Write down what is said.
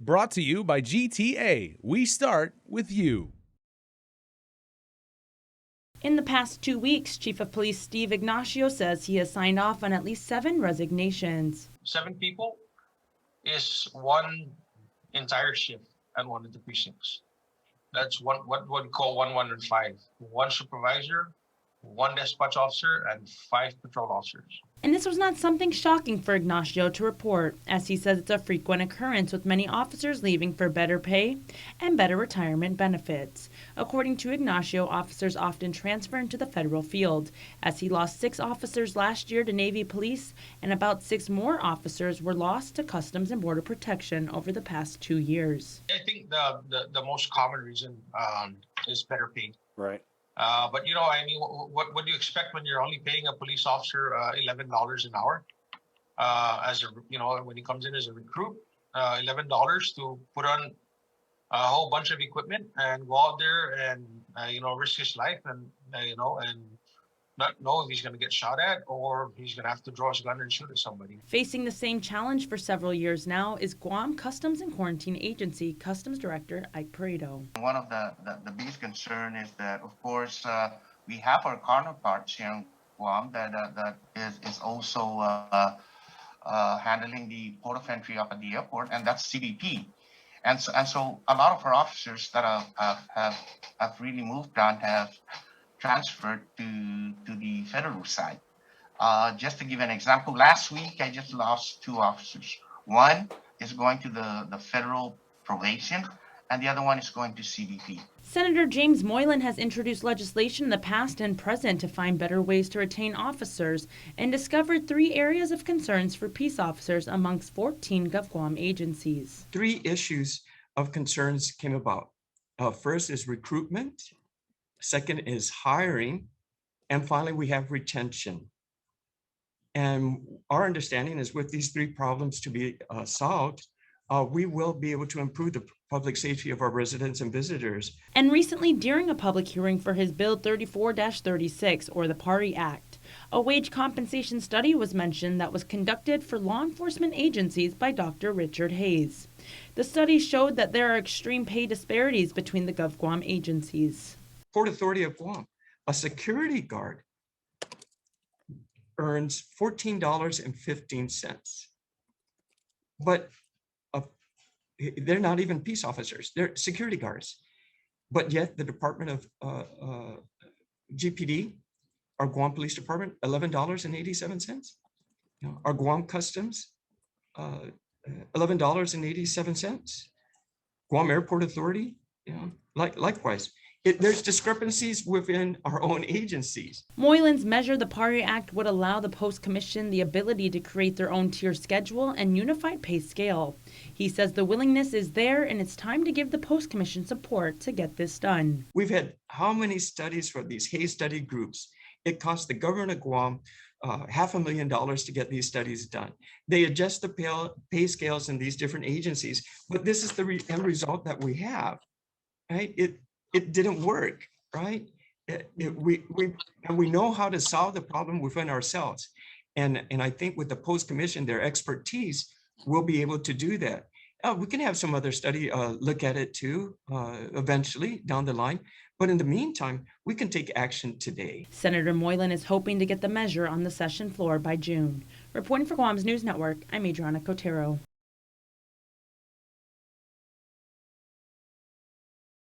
Brought to you by GTA. We start with you. In the past 2 weeks, Chief of Police Steve Ignacio says he has signed off on at least 7 resignations. 7 people is one entire shift at one of the precincts. That's what we call 115. One supervisor, one dispatch officer, and 5 patrol officers. And this was not something shocking for Ignacio to report, as he says it's a frequent occurrence with many officers leaving for better pay and better retirement benefits. According to Ignacio, officers often transfer into the federal field, as he lost 6 officers last year to Navy police, and about 6 more officers were lost to Customs and Border Protection over the past 2 years. I think the most common reason is better pay. Right. But I mean, what do you expect when you're only paying a police officer $11 an hour? When he comes in as a recruit, $11 to put on a whole bunch of equipment and go out there and risk his life and not know if he's going to get shot at or he's going to have to draw his gun and shoot at somebody. Facing the same challenge for several years now is Guam Customs and Quarantine Agency Customs Director Ike Pareto. One of the biggest concern is that, of course, we have our counterparts here in Guam that is also handling the port of entry up at the airport, and that's CBP. And so a lot of our officers that have really moved on have transferred to the federal side. Just to give an example, last week I just lost 2 officers. One is going to the federal probation, and the other one is going to CBP. Senator James Moylan has introduced legislation in the past and present to find better ways to retain officers and discovered 3 areas of concerns for peace officers amongst 14 GovGuam agencies. 3 issues of concerns came about. First is recruitment. Second is hiring. And finally, we have retention. And our understanding is with these 3 problems to be solved, we will be able to improve the public safety of our residents and visitors. And recently, during a public hearing for his Bill 34-36, or the PARI Act, a wage compensation study was mentioned that was conducted for law enforcement agencies by Dr. Richard Hayes. The study showed that there are extreme pay disparities between the GovGuam agencies. Port Authority of Guam, a security guard earns $14.15, but they're not even peace officers, they're security guards. But yet the Department of GPD, our Guam Police Department, $11.87. Our Guam Customs, $11.87. Guam Airport Authority, likewise. There's discrepancies within our own agencies. Moylan's measure, the PARI Act, would allow the Post Commission the ability to create their own tier schedule and unified pay scale. He says the willingness is there and it's time to give the Post Commission support to get this done. We've had how many studies for these Hayes study groups? It cost the government of Guam $500,000 to get these studies done. They adjust the pay scales in these different agencies, but this is the end result that we have, right? It didn't work, right? We know how to solve the problem within ourselves. And I think with the Post Commission, their expertise, we'll be able to do that. We can have some other study look at it too, eventually down the line. But in the meantime, we can take action today. Senator Moylan is hoping to get the measure on the session floor by June. Reporting for Guam's News Network, I'm Adriana Cotero.